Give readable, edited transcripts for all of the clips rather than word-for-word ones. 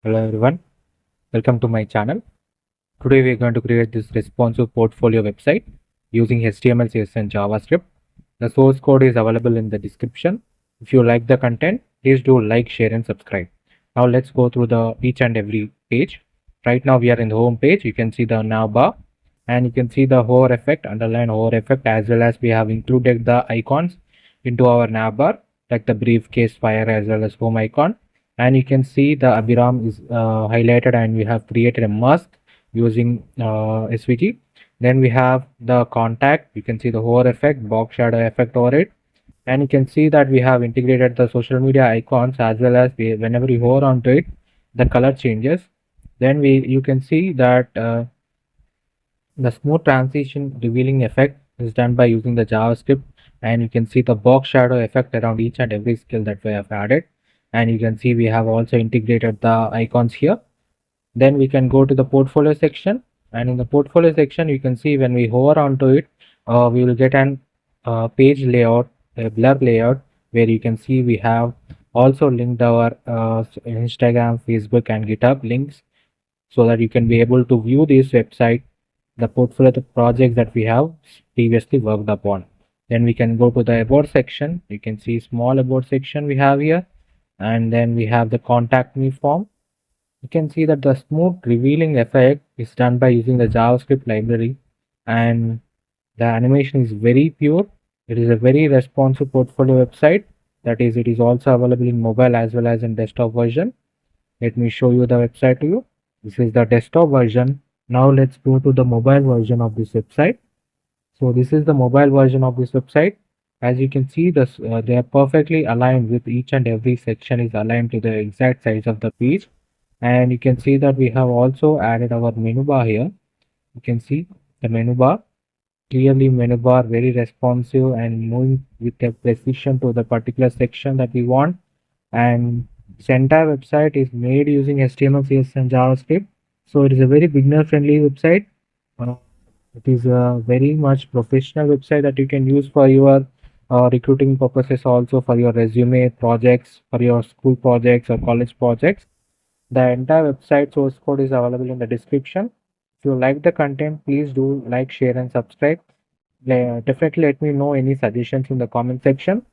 Hello everyone, welcome to my channel. Today we are going to create this responsive portfolio website using HTML, CSS and JavaScript. The source code is available in the description. If you like the content, please do like, share and subscribe. Now let's go through the each and every page. Right now we are in the home page. You can see the nav bar and you can see the hover effect, underline hover effect, as well as we have included the icons into our nav bar like the briefcase, fire as well as home icon. And you can see the Abhiram is highlighted and we have created a mask using SVG. Then we have the contact. You can see the hover effect, box shadow effect over it. And you can see that we have integrated the social media icons as well as whenever you hover onto it, the color changes. Then you can see that the smooth transition revealing effect is done by using the JavaScript, and you can see the box shadow effect around each and every skill that we have added. And you can see we have also integrated the icons here. Then we can go to the portfolio section, and in the portfolio section you can see when we hover onto it, we will get an page layout, a blur layout, where you can see we have also linked our Instagram, Facebook and GitHub links, so that you can be able to view this website, the portfolio, the projects that we have previously worked upon. Then we can go to the about section. You can see small about section we have here, and then we have the contact me form. You can see that the smooth revealing effect is done by using the JavaScript library, and the animation is very pure. It is a very responsive portfolio website. That is, it is also available in mobile as well as in desktop version. Let me show you the website to you. This is the desktop version. Now let's go to the mobile version of this website. So this is the mobile version of this website. As you can see, this they are perfectly aligned with each and every section is aligned to the exact size of the page. And you can see that we have also added our menu bar here. You can see the menu bar, clearly menu bar, very responsive and moving with a precision to the particular section that we want. And this entire website is made using HTML, CSS and JavaScript. So it is a very beginner friendly website. Uh, it is a very much professional website that you can use for your recruiting purposes, also for your resume projects, for your school projects or college projects. The entire website source code is available in the description. If you like the content, please do like, share and subscribe. Definitely let me know any suggestions in the comment section,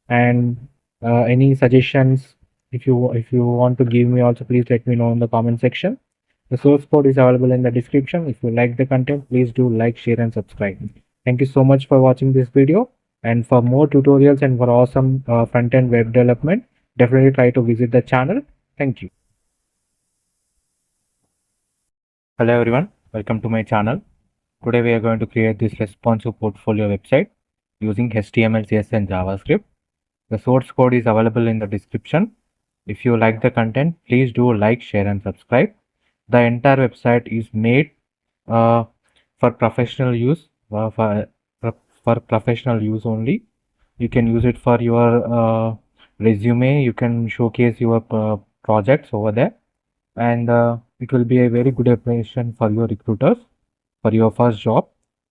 and any suggestions if you want to give me also, please let me know in the comment section. The source code is available in the description. If you like the content, please do like, share and subscribe. Thank you so much for watching this video, and for more tutorials and for awesome front-end web development, definitely try to visit the channel. Thank you. Hello everyone, welcome to my channel. Today we are going to create this responsive portfolio website using HTML, CSS and JavaScript. The source code is available in the description. If you like the content, please do like, share and subscribe. The entire website is made for professional use, for professional use only. You can use it for your resume. You can showcase your projects over there, and it will be a very good application for your recruiters for your first job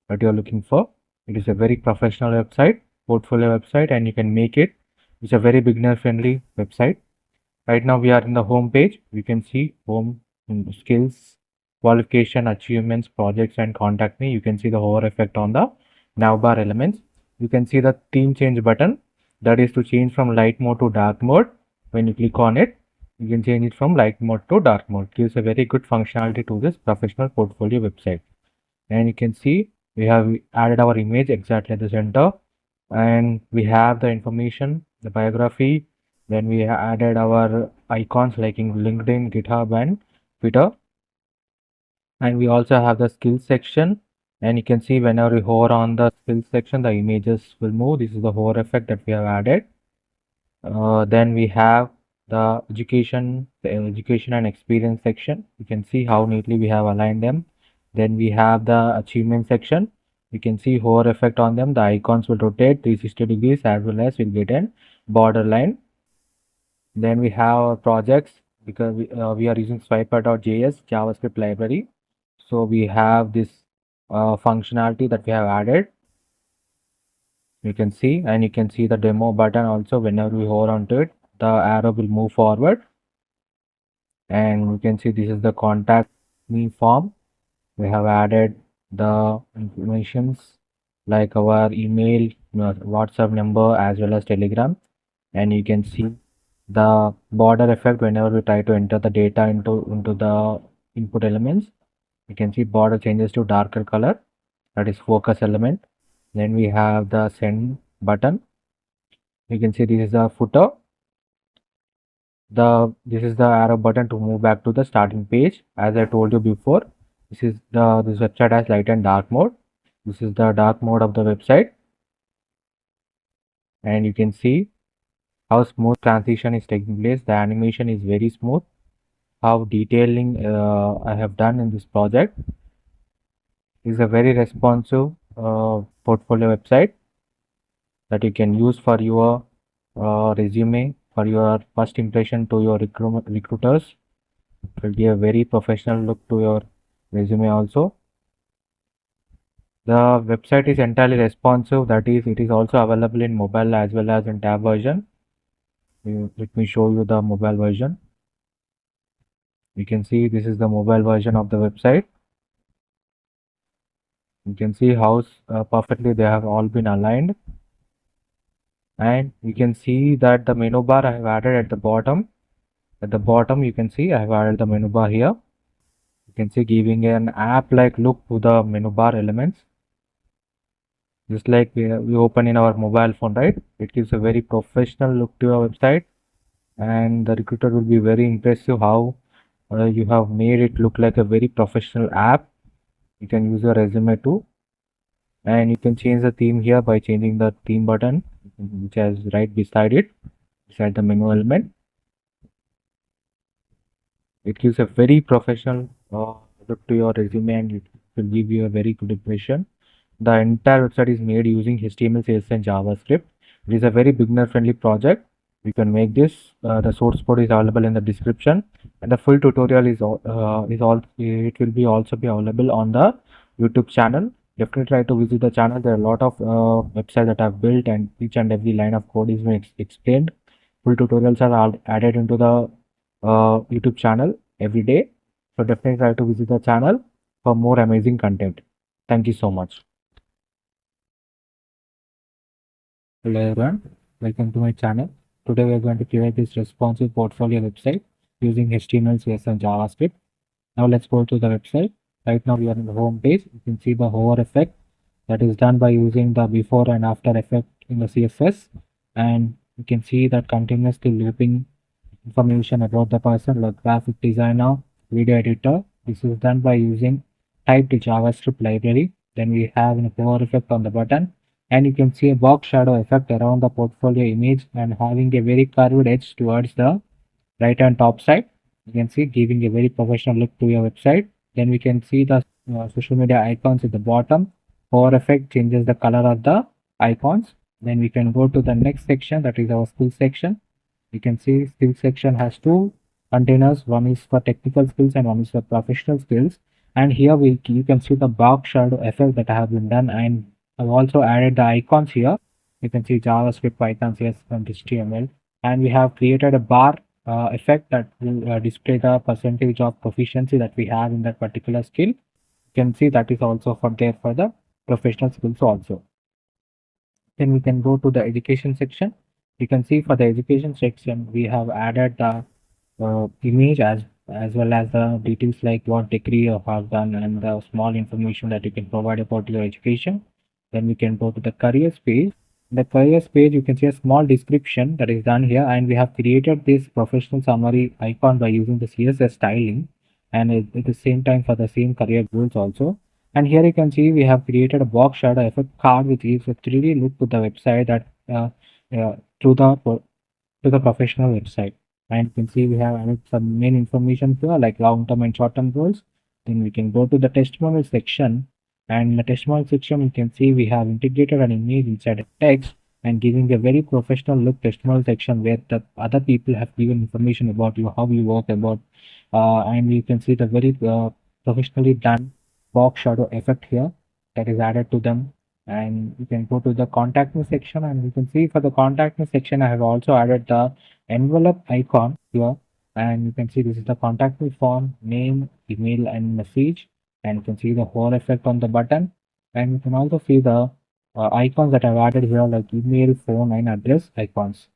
that you are looking for. It is a very professional website, portfolio website, and you can make it. It's a very beginner friendly website. Right now we are in the home page. We can see home, skills, qualification, achievements, projects and contact me. You can see the hover effect on the navbar elements. You can see the theme change button, that is to change from light mode to dark mode. When you click on it, you can change it from light mode to dark mode. Gives a very good functionality to this professional portfolio website. And you can see we have added our image exactly at the center, and we have the information, the biography. Then we added our icons like in LinkedIn, GitHub and Twitter. And we also have the skills section, and you can see whenever we hover on the skills section, the images will move. This is the hover effect that we have added. Then we have the education and experience section. You can see how neatly we have aligned them. Then we have the achievement section. You can see hover effect on them. The icons will rotate 360 degrees as well as we'll get an borderline. Then we have our projects, because we are using swiper.js JavaScript library. So we have this functionality that we have added. You can see, and you can see the demo button also. Whenever we hover onto it, the arrow will move forward. And you can see this is the contact me form. We have added the informations like our email, WhatsApp number as well as Telegram. And you can see the border effect whenever we try to enter the data into the input elements. You can see border changes to darker color, that is focus element. Then we have the send button. You can see this is the footer. This is the arrow button to move back to the starting page. As I told you before, this website has light and dark mode. This is the dark mode of the website, and you can see how smooth transition is taking place. The animation is very smooth. How detailing I have done in this project. Is a very responsive portfolio website that you can use for your resume, for your first impression to your recruiters. It will give a very professional look to your resume also. The website is entirely responsive, that is, it is also available in mobile as well as in tab version. Let me show you the mobile version. You can see this is the mobile version of the website. You can see how perfectly they have all been aligned. And you can see that the menu bar I have added at the bottom. At the bottom, you can see I have added the menu bar here. You can see giving an app-like look to the menu bar elements. Just like we open in our mobile phone, right? It gives a very professional look to your website, and the recruiter will be very impressive how you have made it look like a very professional app. You can use your resume too, and you can change the theme here by changing the theme button, which is right beside it, beside the menu element. It gives a very professional look to your resume, and it will give you a very good impression. The entire website is made using HTML, CSS, and JavaScript. It is a very beginner-friendly project. You can make this. The source code is available in the description, and the full tutorial is all. It will be also be available on the YouTube channel. Definitely try to visit the channel. There are a lot of websites that I've built, and each and every line of code is being explained. Full tutorials are added into the YouTube channel every day. So definitely try to visit the channel for more amazing content. Thank you so much. Hello everyone, welcome to my channel. Today we are going to create this responsive portfolio website using HTML, CSS and JavaScript. Now let's go to the website. Right now we are in the home page. You can see the hover effect that is done by using the before and after effect in the CSS, and you can see that continuously looping information about the person like graphic designer, video editor. This is done by using typed JavaScript library. Then we have a hover effect on the button, and you can see a box shadow effect around the portfolio image and having a very curved edge towards the right hand top side. You can see giving a very professional look to your website. Then we can see the social media icons at the bottom. Hover effect changes the color of the icons. Then we can go to the next section, that is our skill section. You can see skill section has two containers. One is for technical skills and one is for professional skills. And here you can see the box shadow effect that have been done, and I've also added the icons here. You can see JavaScript, Python, CSS, and HTML. And we have created a bar effect that will display the percentage of proficiency that we have in that particular skill. You can see that is also for there for the professional skills also. Then we can go to the education section. You can see for the education section, we have added the image as well as the details like what degree you have done and the small information that you can provide about your education. Then we can go to the careers page. In the careers page, you can see a small description that is done here, and we have created this professional summary icon by using the CSS styling, and at the same time for the same career goals also. And here you can see we have created a box shadow effect card which gives a 3D look to the website that through the professional website. And you can see we have added some main information here like long-term and short-term goals. Then we can go to the testimonial section, and in the testimonial section you can see we have integrated an image inside a text and giving a very professional look testimonial section where the other people have given information about you, how you work about, and you can see the very professionally done box shadow effect here that is added to them. And you can go to the contact me section, and you can see for the contact me section I have also added the envelope icon here, And you can see this is the contact me form, name, email, and message. And you can see the whole effect on the button. And you can also see the icons that I've added here, like email, phone, and address icons.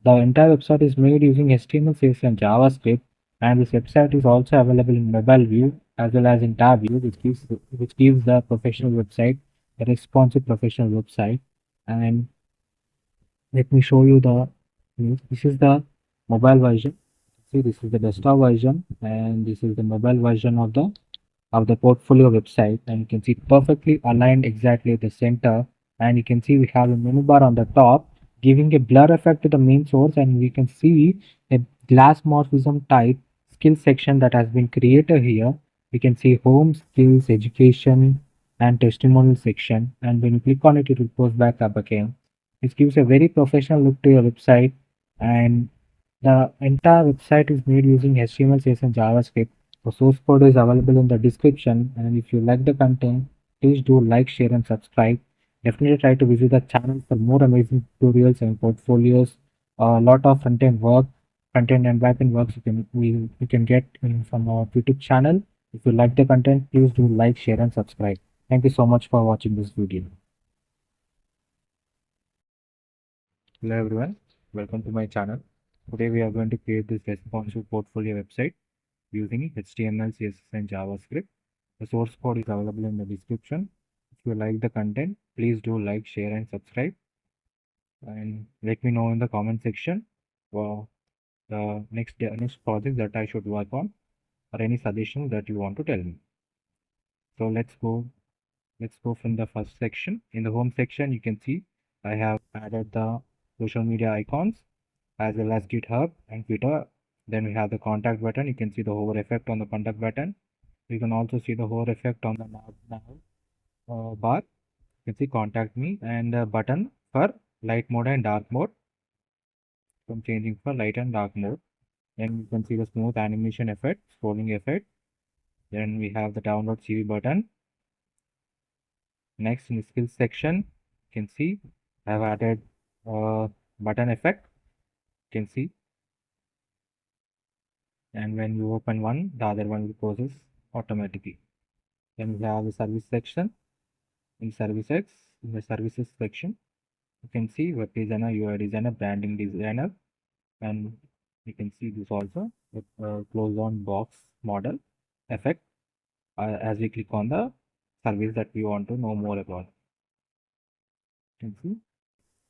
The entire website is made using HTML, CSS, and JavaScript, and this website is also available in mobile view as well as in tab view, which gives the professional website, a responsive professional website. And let me show you the this is the mobile version. See, this is the desktop version, and this is the mobile version of the portfolio website, and you can see perfectly aligned exactly at the center. And you can see we have a menu bar on the top giving a blur effect to the main source, and we can see a glass morphism type skill section that has been created here. We can see home, skills, education, and testimonial section, and when you click on it, it will post back up again. This gives a very professional look to your website, and the entire website is made using HTML, CSS, and JavaScript. The source code is available in the description, and if you like the content, please do like, share, and subscribe. Definitely try to visit the channel for more amazing tutorials and portfolios. A lot of front-end and back-end works you can get from our YouTube channel. If you like the content, please do like, share, and subscribe. Thank you so much for watching this video. Hello everyone, welcome to my channel. Today we are going to create this responsive portfolio website using HTML, CSS, and JavaScript. The source code is available in the description. If you like the content, please do like, share, and subscribe. And let me know in the comment section for the next project that I should work on, or any suggestions that you want to tell me. So let's go from the first section. In the home section, you can see I have added the social media icons as well as GitHub and Twitter. Then we have the contact button. You can see the hover effect on the contact button. You can also see the hover effect on the nav bar. You can see contact me, and the button for light mode and dark mode. I'm changing for light and dark mode. Then you can see the smooth animation effect, scrolling effect. Then we have the download CV button. Next, in the skills section, you can see I have added button effect. You can see, and when you open one, the other one will closes automatically. Then we have the service section. In the services section, you can see web designer, UI designer, branding designer, and you can see this also with close on box model effect as we click on the service that we want to know more about. You can see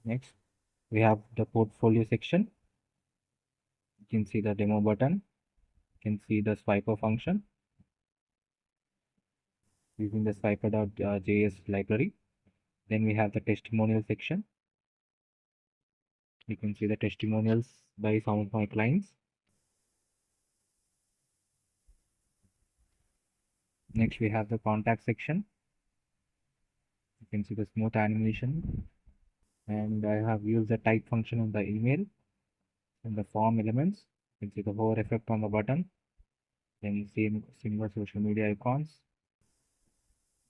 next we have the portfolio section. You can see the demo button. You can see the swiper function using the swiper.js library. Then we have the testimonial section. You can see the testimonials by some of my clients. Next we have the contact section. You can see the smooth animation, and I have used the type function in the email in the form elements. You can see the hover effect on the button. Then you see similar social media icons,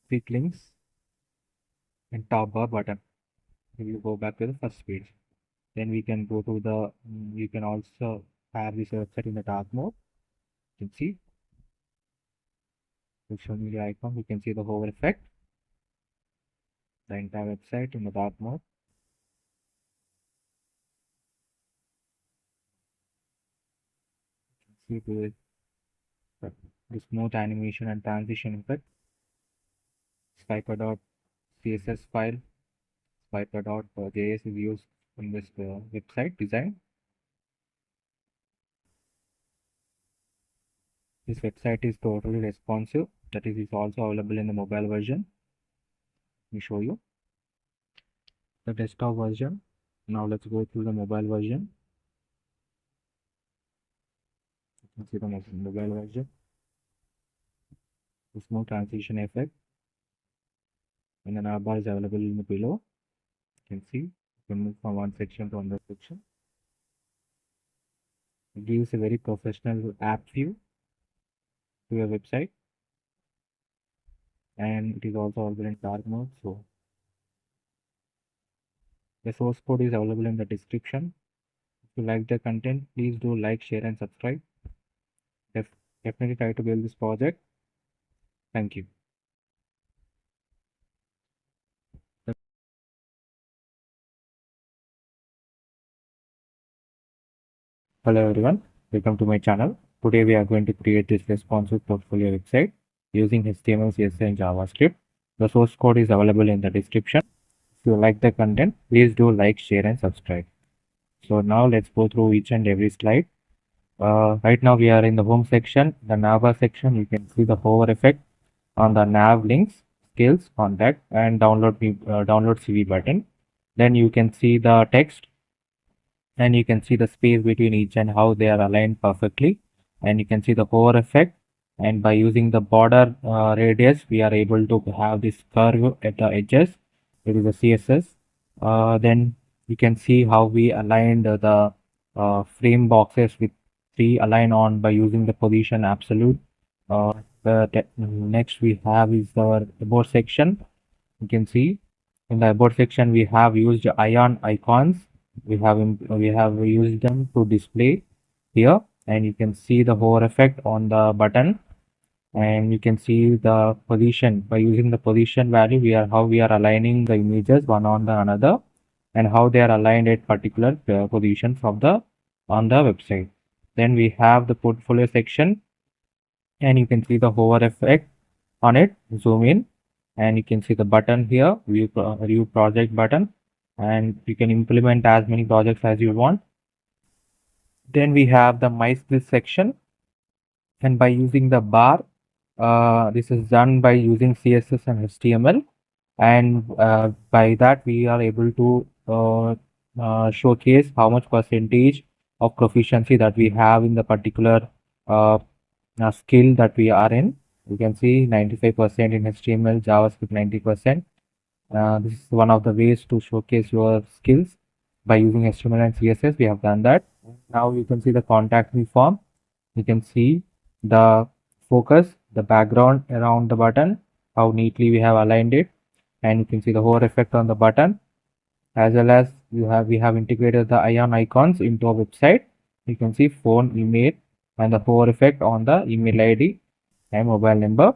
quick links, and top bar button. We will go back to the first page. Then we can go to the you can also have this website in the dark mode. You can see social media icon. You can see the hover effect, the entire website in the dark mode. You can see the smooth animation and transition effect. Swiper.css file, swiper.js is used in this website design. This website is totally responsive. That is also available in the mobile version. Let me show you the desktop version. Now let's go through the mobile version. You can see the mobile version. The smooth transition effect and the navbar is available in the below. You can see you can move from one section to another section. It gives a very professional app view to your website, and it is also available in dark mode. So the source code is available in the description. If you like the content, please do like, share, and subscribe. definitely try to build this project. Thank you. Hello everyone, welcome to my channel. Today we are going to create this responsive portfolio website using HTML, CSS and JavaScript. The source code is available in the description. If you like the content, please do like, share and subscribe. So now let's go through each and every slide. Right now we are in the home section, the nav section. You can see the hover effect on the nav links, skills, contact and download CV button. Then you can see the text and you can see the space between each and how they are aligned perfectly, and you can see the hover effect, and by using the border radius we are able to have this curve at the edges. It is a CSS. Then you can see how we aligned the frame boxes with three align on by using the position absolute. Next we have is our about section. You can see in the about section we have used ion icons. We have used them to display here, and you can see the hover effect on the button, and you can see the position. By using the position value, we are aligning the images one on the another, and how they are aligned at particular positions of the on the website. Then we have the portfolio section, and you can see the hover effect on it. Zoom in and you can see the button here, view project button, and you can implement as many projects as you want. Then we have the my skills section, and by using the bar, this is done by using CSS and HTML, and by that we are able to showcase how much percentage of proficiency that we have in the particular uh, skill that we are in. You can see 95% in HTML, JavaScript 90%. This is one of the ways to showcase your skills by using HTML and CSS. We have done that. Now you can see the contact me form. You can see the focus, the background around the button, how neatly we have aligned it, and you can see the hover effect on the button, as well as we have integrated the ion icons into our website. You can see phone, email, and the hover effect on the email ID and mobile number.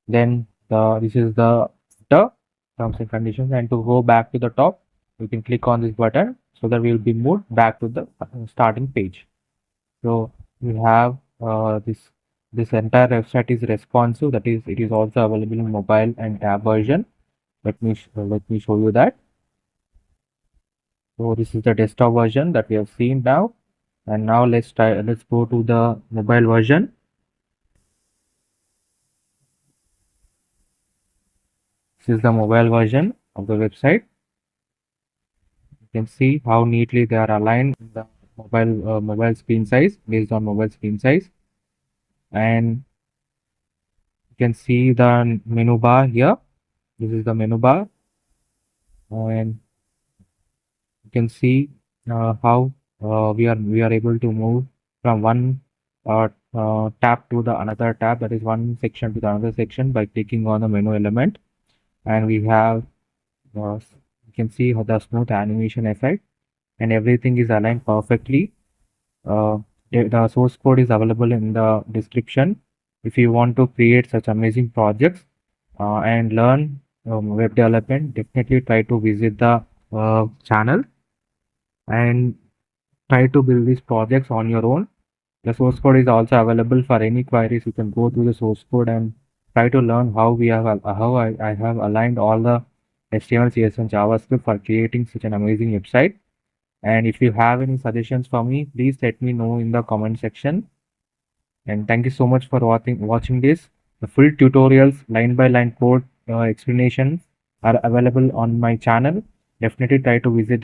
Then this is the terms and conditions, and to go back to the top you can click on this button so that we will be moved back to the starting page. So we have this entire website is responsive, that is it is also available in mobile and tab version. Let me show you that. So this is the desktop version that we have seen now, and now let's go to the mobile version. This is the mobile version of the website. You can see how neatly they are aligned in the mobile screen size, based on mobile screen size, and you can see the menu bar here. This is the menu bar, and you can see how we are able to move from one tab to the another tab, that is one section to the another section, by clicking on the menu element. And we have you can see how the smooth animation effect, and everything is aligned perfectly. The source code is available in the description. If you want to create such amazing projects and learn web development, definitely try to visit the channel and try to build these projects on your own. The source code is also available for any queries. You can go through the source code and try to learn how I have aligned all the HTML, CSS and JavaScript for creating such an amazing website. And if you have any suggestions for me, please let me know in the comment section. And thank you so much for watching this. The full tutorials, line by line code explanations are available on my channel. Definitely try to visit